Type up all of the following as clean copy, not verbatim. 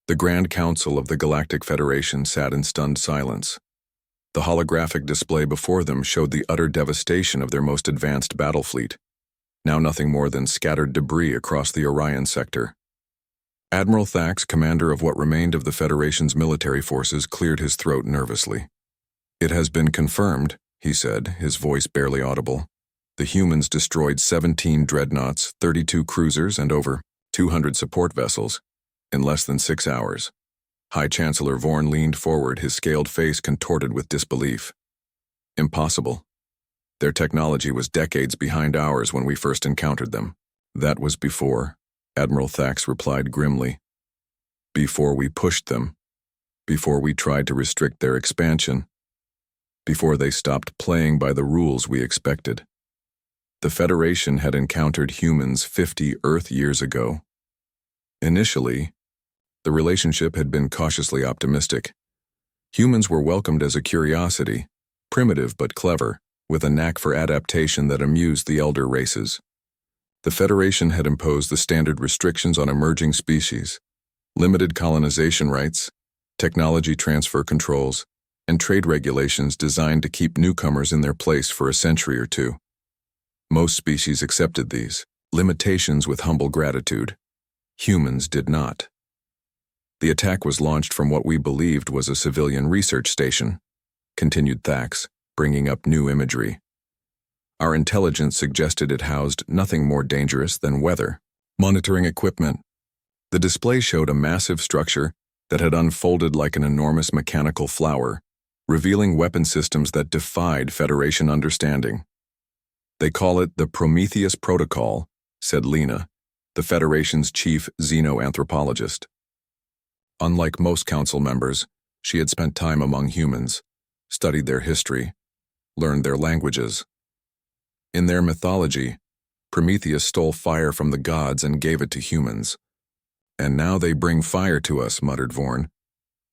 The Grand Council of the Galactic Federation sat in stunned silence. The holographic display before them showed the utter devastation of their most advanced battle fleet, now nothing more than scattered debris across the Orion sector. Admiral Thax, commander of what remained of the Federation's military forces, cleared his throat nervously. "It has been confirmed," he said, his voice barely audible. "The humans destroyed 17 dreadnoughts, 32 cruisers, and over 200 support vessels in less than 6 hours." High Chancellor Vorn leaned forward, his scaled face contorted with disbelief. "Impossible. Their technology was decades behind ours when we first encountered them." "That was before," Admiral Thax replied grimly. "Before we pushed them. Before we tried to restrict their expansion. Before they stopped playing by the rules we expected. The Federation had encountered humans 50 Earth years ago. Initially, the relationship had been cautiously optimistic. Humans were welcomed as a curiosity, primitive but clever, with a knack for adaptation that amused the elder races. The Federation had imposed the standard restrictions on emerging species, limited colonization rights, technology transfer controls, and trade regulations designed to keep newcomers in their place for a century or two. Most species accepted these limitations with humble gratitude. Humans did not. "The attack was launched from what we believed was a civilian research station," continued Thax, bringing up new imagery. "Our intelligence suggested it housed nothing more dangerous than weather monitoring equipment." The display showed a massive structure that had unfolded like an enormous mechanical flower, revealing weapon systems that defied Federation understanding. "They call it the Prometheus Protocol," said Lena, the Federation's chief xenoanthropologist. Unlike most council members, she had spent time among humans, studied their history, learned their languages. In their mythology, Prometheus stole fire from the gods and gave it to humans. "And now they bring fire to us," muttered Vorn.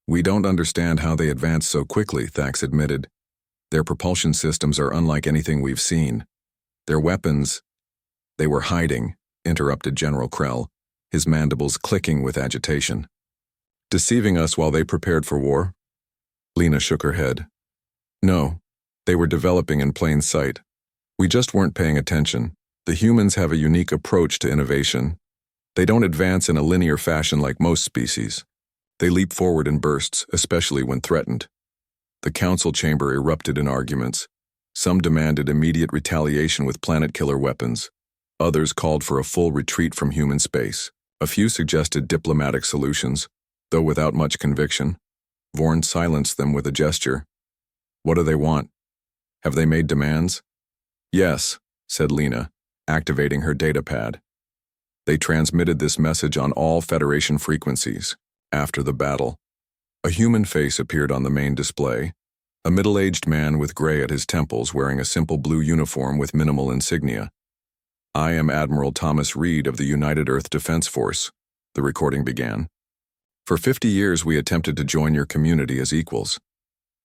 "We don't understand how they advanced so quickly," Thax admitted. "Their propulsion systems are unlike anything we've seen. Their weapons—" "They were hiding," interrupted General Krell, his mandibles clicking with agitation. "Deceiving us while they prepared for war?" Lena shook her head. "No, they were developing in plain sight. We just weren't paying attention. The humans have a unique approach to innovation. They don't advance in a linear fashion like most species. They leap forward in bursts, especially when threatened." The council chamber erupted in arguments. Some demanded immediate retaliation with planet-killer weapons. Others called for a full retreat from human space. A few suggested diplomatic solutions, though without much conviction. Vorn silenced them with a gesture. "What do they want? Have they made demands?" "Yes," said Lena, activating her datapad. "They transmitted this message on all Federation frequencies. After the battle, a human face appeared on the main display, a middle-aged man with gray at his temples wearing a simple blue uniform with minimal insignia. "I am Admiral Thomas Reed of the United Earth Defense Force," the recording began. "For 50 years we attempted to join your community as equals.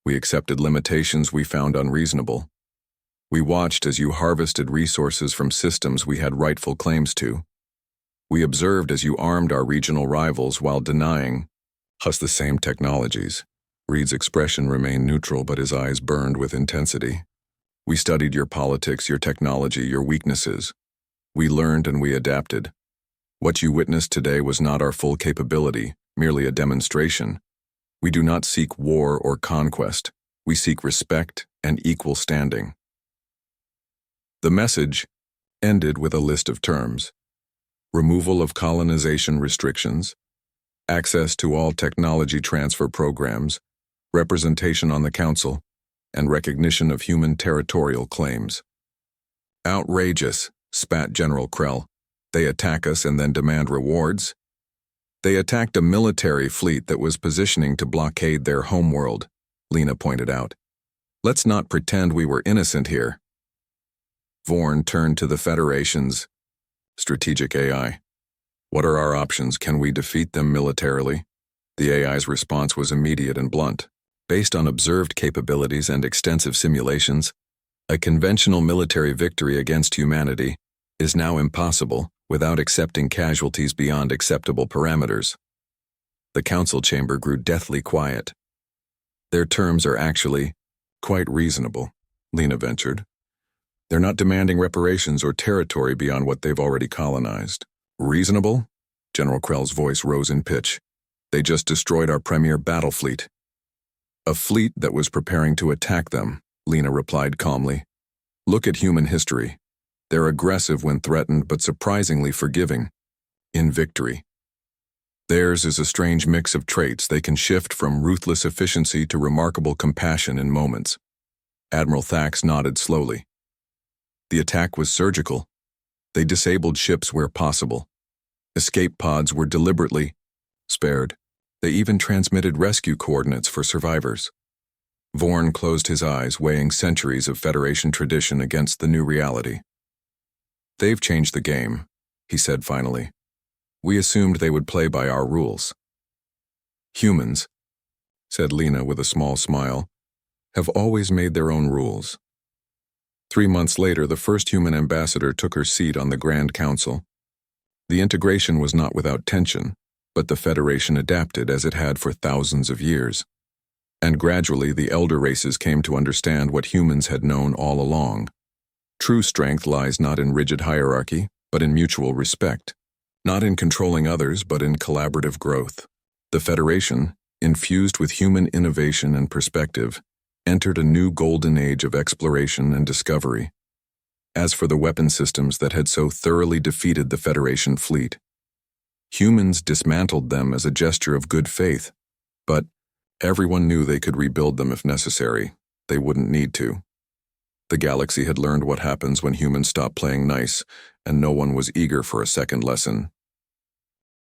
We accepted limitations we found unreasonable. We watched as you harvested resources from systems we had rightful claims to. We observed as you armed our regional rivals while denying us the same technologies." Reed's expression remained neutral, but his eyes burned with intensity. "We studied your politics, your technology, your weaknesses. We learned and we adapted. What you witnessed today was not our full capability, merely a demonstration. We do not seek war or conquest. We seek respect and equal standing." The message ended with a list of terms: removal of colonization restrictions, access to all technology transfer programs, representation on the council, and recognition of human territorial claims. "Outrageous," spat General Krell. "They attack us and then demand rewards?" "They attacked a military fleet that was positioning to blockade their homeworld," Lena pointed out. "Let's not pretend we were innocent here." Vorn turned to the Federation's strategic AI. "What are our options? Can we defeat them militarily?" The AI's response was immediate and blunt. "Based on observed capabilities and extensive simulations, a conventional military victory against humanity is now impossible without accepting casualties beyond acceptable parameters." The council chamber grew deathly quiet. Their terms are actually quite reasonable, Lena ventured. They're not demanding reparations or territory beyond what they've already colonized. Reasonable? General Krell's voice rose in pitch. They just destroyed our premier battle fleet. A fleet that was preparing to attack them, Lena replied calmly. Look at human history. They're aggressive when threatened, but surprisingly forgiving. In victory. Theirs is a strange mix of traits. They can shift from ruthless efficiency to remarkable compassion in moments. Admiral Thax nodded slowly. The attack was surgical. They disabled ships where possible. Escape pods were deliberately spared. They even transmitted rescue coordinates for survivors. Vorn closed his eyes, weighing centuries of Federation tradition against the new reality. They've changed the game, he said finally. We assumed they would play by our rules. Humans, said Lena with a small smile, have always made their own rules. 3 months later, the first human ambassador took her seat on the Grand Council. The integration was not without tension, but the Federation adapted as it had for thousands of years. And gradually, the elder races came to understand what humans had known all along. True strength lies not in rigid hierarchy, but in mutual respect. Not in controlling others, but in collaborative growth. The Federation, infused with human innovation and perspective, entered a new golden age of exploration and discovery. As for the weapon systems that had so thoroughly defeated the Federation fleet, humans dismantled them as a gesture of good faith, but everyone knew they could rebuild them if necessary. They wouldn't need to. The galaxy had learned what happens when humans stop playing nice, and no one was eager for a second lesson.